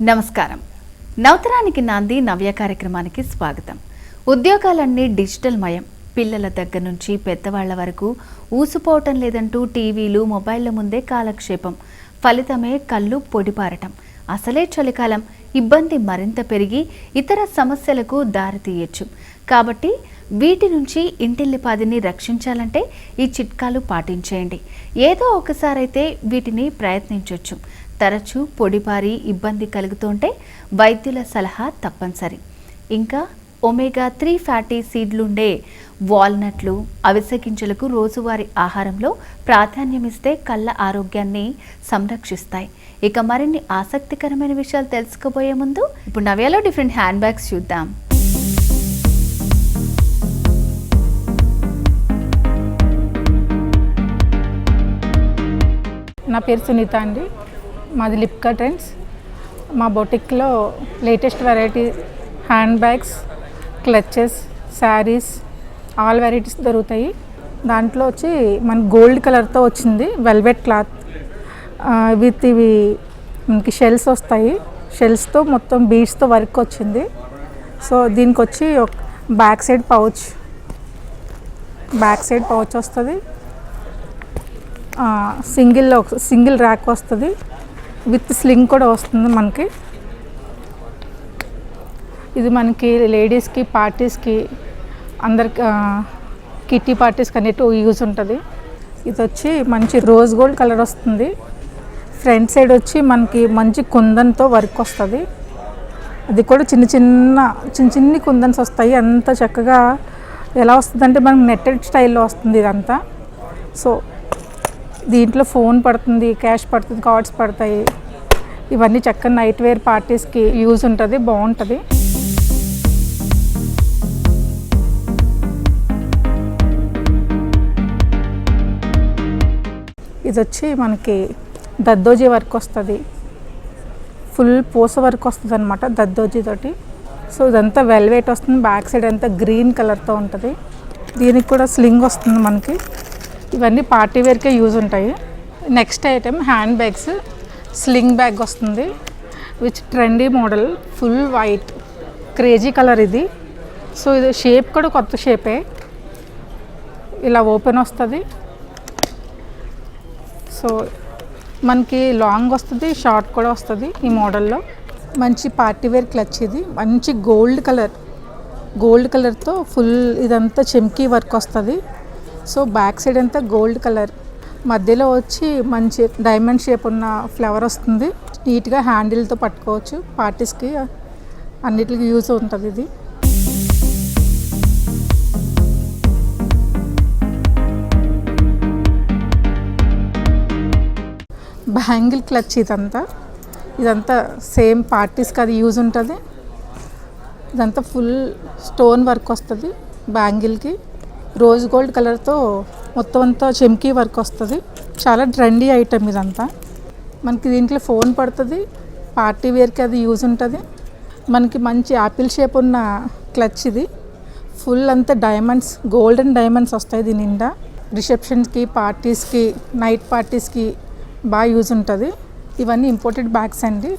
నమస్కారం. నవతరానికి నాంది నవ్య కార్యక్రమానికి స్వాగతం. ఉద్యోగాలన్నీ డిజిటల్ మయం. పిల్లల దగ్గర నుంచి పెద్దవాళ్ల వరకు ఊసిపోవటం లేదంటూ టీవీలు మొబైళ్ల ముందే కాలక్షేపం. ఫలితమే కళ్ళు పొడిపారటం. అసలే చలికాలం, ఇబ్బంది మరింత పెరిగి ఇతర సమస్యలకు దారితీయచ్చు. కాబట్టి వీటి నుంచి ఇంటిల్లిపాదిని రక్షించాలంటే ఈ చిట్కాలు పాటించేయండి. ఏదో ఒకసారైతే వీటిని ప్రయత్నించవచ్చు. తరచూ పొడిపారి ఇబ్బంది కలుగుతుంటే వైద్యుల సలహా తప్పనిసరి. ఇంకా ఒమేగా-3 ఫ్యాటీ సీడ్లుండే వాల్నట్లు, అవిసె గింజలకు రోజువారీ ఆహారంలో ప్రాధాన్యమిస్తే కళ్ళ ఆరోగ్యాన్ని సంరక్షిస్తాయి. ఇక మరిన్ని ఆసక్తికరమైన విషయాలు తెలుసుకోబోయే ముందు ఇప్పుడు నవ్యలో డిఫరెంట్ హ్యాండ్ బ్యాగ్స్ చూద్దాం. నా పేరు సునీత అండి. మాది లిప్కా ట్రెండ్స్. మా బొటిక్లో latest variety hand bags, clutches, saris, all varieties దొరుకుతాయి. దాంట్లో వచ్చి మన గోల్డ్ కలర్తో వచ్చింది వెల్వెట్ క్లాత్ విత్ ఇవి మనకి షెల్స్ వస్తాయి. షెల్స్తో మొత్తం బీడ్స్తో వర్క్ వచ్చింది. సో దీనికి వచ్చి బ్యాక్ సైడ్ పౌచ్ వస్తుంది. సింగిల్ ర్యాక్ వస్తుంది. విత్ స్లింగ్ కూడా వస్తుంది మనకి. ఇది మనకి లేడీస్కి, పార్టీస్కి, అందరికి కిట్టి పార్టీస్కి అన్నిటి యూజ్ ఉంటుంది. ఇది వచ్చి మంచి రోజ్ గోల్డ్ కలర్ వస్తుంది. ఫ్రంట్ సైడ్ వచ్చి మనకి మంచి కుందన్తో వర్క్ వస్తుంది. అది కూడా చిన్ని కుందన్స్ వస్తాయి. అంత చక్కగా ఎలా వస్తుందంటే మనకి నెట్టెడ్ స్టైల్లో వస్తుంది ఇదంతా. సో దీంట్లో ఫోన్ పడుతుంది, క్యాష్ పడుతుంది, కార్డ్స్ పడతాయి. ఇవన్నీ చక్కగా నైట్ వేర్ పార్టీస్కి యూజ్ ఉంటుంది, బాగుంటుంది. ఇది వచ్చి మనకి దద్దోజీ వర్క్ వస్తుంది. ఫుల్ పూస వర్క్ వస్తుంది అనమాట దద్దోజీ తోటి. సో ఇదంతా వెల్వెట్ వస్తుంది. బ్యాక్ సైడ్ అంతా గ్రీన్ కలర్తో ఉంటుంది. దీనికి కూడా స్లింగ్ వస్తుంది మనకి. ఇవన్నీ పార్టీ వేర్కే యూజ్ ఉంటాయి. Next item hand bags. Sling bag వస్తుంది which trendy model, full white, crazy colour ఇది. సో ఇది షేప్ కూడా కొత్త షేపే. ఇలా ఓపెన్ వస్తుంది. సో మనకి లాంగ్ వస్తుంది, షార్ట్ కూడా వస్తుంది ఈ మోడల్లో. మంచి పార్టీ వేర్ క్లచ్ ఇది. మంచి గోల్డ్ కలర్తో ఫుల్ ఇదంతా చెమ్కీ వర్క్ వస్తుంది. సో బ్యాక్ సైడ్ అంతా గోల్డ్ కలర్, మధ్యలో వచ్చి మంచి డైమండ్ షేప్ ఉన్న ఫ్లవర్ వస్తుంది. నీట్గా హ్యాండిల్తో పట్టుకోవచ్చు. పార్టీస్కి అన్నిటికి యూజ్ ఉంటుంది ఇది. బ్యాంగిల్ క్లచ్ ఇదంతా సేమ్ పార్టీస్కి అది యూజ్ ఉంటుంది. ఇదంతా ఫుల్ స్టోన్ వర్క్ వస్తుంది. బ్యాంగిల్కి రోజ్ గోల్డ్ కలర్తో మొత్తం అంతా చెమ్కీ వర్క్ వస్తుంది. చాలా ట్రెండీ ఐటమ్ ఇదంతా. మనకి దీంట్లో ఫోన్ పడుతుంది, పార్టీ వేర్కి అది యూజ్ ఉంటుంది. మనకి మంచి యాపిల్ షేప్ ఉన్న క్లచ్ ఇది. ఫుల్ అంతా డైమండ్స్, గోల్డెన్ డైమండ్స్ వస్తాయి దీని నిండా. రిసెప్షన్స్కి, పార్టీస్కి, నైట్ పార్టీస్కి బాగా యూజ్ ఉంటుంది. ఇవన్నీ ఇంపోర్టెడ్ బ్యాగ్స్ అండి.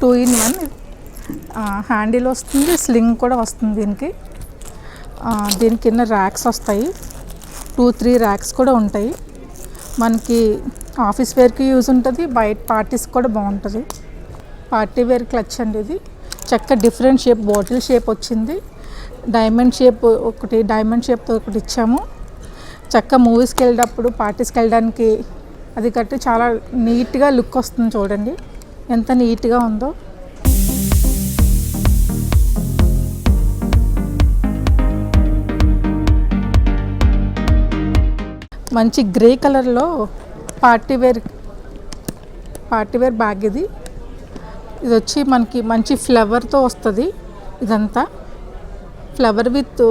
2-in-1 హ్యాండిల్ వస్తుంది, స్లింగ్ కూడా వస్తుంది దీనికి. దీని కింద ర్యాక్స్ వస్తాయి. 2-3 ర్యాక్స్ కూడా ఉంటాయి. మనకి ఆఫీస్ వేర్కి యూజ్ ఉంటుంది, బయట పార్టీస్కి కూడా బాగుంటుంది. పార్టీ వేర్ క్లచ్ అండి ఇది. చక్క డిఫరెంట్ షేప్, బాటిల్ షేప్ వచ్చింది. డైమండ్ షేప్తో ఒకటి ఇచ్చాము. చక్క మూవీస్కి వెళ్ళేటప్పుడు, పార్టీస్కి వెళ్ళడానికి అది కట్టి చాలా నీట్గా లుక్ వస్తుంది. చూడండి ఎంత నీట్గా ఉందో. మంచి గ్రే కలర్లో పార్టీ వేర్ బ్యాగ్ ఇది. ఇది వచ్చి మనకి మంచి ఫ్లవర్తో వస్తుంది. ఇదంతా ఫ్లవర్ విత్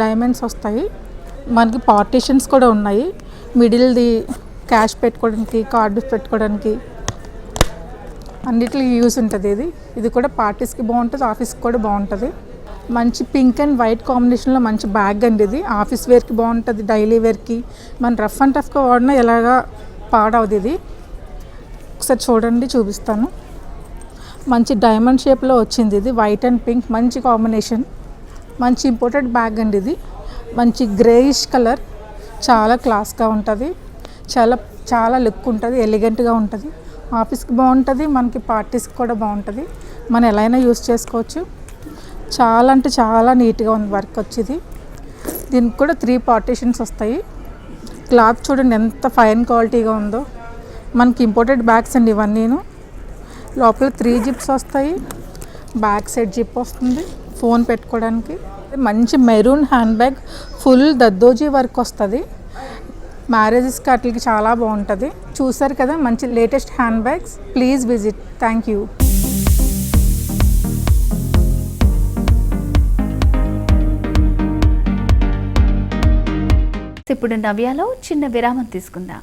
డైమండ్స్ వస్తాయి. మనకి పార్టీషన్స్ కూడా ఉన్నాయి. మిడిల్ది క్యాష్ పెట్టుకోవడానికి, కార్డు పెట్టుకోవడానికి అన్నిటికీ యూజ్ ఉంటుంది ఇది కూడా పార్టీస్కి బాగుంటుంది, ఆఫీస్కి కూడా బాగుంటుంది. మంచి పింక్ అండ్ వైట్ కాంబినేషన్లో మంచి బ్యాగ్ అండి ఇది. ఆఫీస్ వేర్కి బాగుంటుంది, డైలీ వేర్కి. మన రఫ్ అండ్ టఫ్గా వాడినా ఎలాగా పాడవదు ఇది. ఒకసారి చూడండి, చూపిస్తాను. మంచి డైమండ్ షేప్లో వచ్చింది. ఇది వైట్ అండ్ పింక్ మంచి కాంబినేషన్. మంచి ఇంపోర్టెడ్ బ్యాగ్ అండి ఇది. మంచి గ్రేయిష్ కలర్, చాలా క్లాస్గా ఉంటుంది, చాలా చాలా లుక్ ఉంటుంది, ఎలిగెంట్గా ఉంటుంది. ఆఫీస్కి బాగుంటుంది, మనకి పార్టీస్కి కూడా బాగుంటుంది. మనం ఎలా అయినా యూస్ చేసుకోవచ్చు. చాలా అంటే చాలా నీట్గా ఉంది వర్క్ వచ్చేది. దీనికి కూడా 3 పార్టీషన్స్ వస్తాయి. క్లాత్ చూడండి ఎంత ఫైన్ క్వాలిటీగా ఉందో. మనకి ఇంపోర్టెడ్ బ్యాగ్స్ అండి ఇవన్నీను. లోపల 3 జిప్స్ వస్తాయి, బ్యాక్ సైడ్ జిప్ వస్తుంది ఫోన్ పెట్టుకోవడానికి. మంచి మెరూన్ హ్యాండ్ బ్యాగ్, ఫుల్ దద్దోజీ వర్క్ వస్తుంది. మ్యారేజెస్కి వాటికి చాలా బాగుంటుంది. చూసారు కదా మంచి latest hand bags. Please visit. Thank you. ఇప్పుడు నవ్యాలో చిన్న విరామం తీసుకుందాం.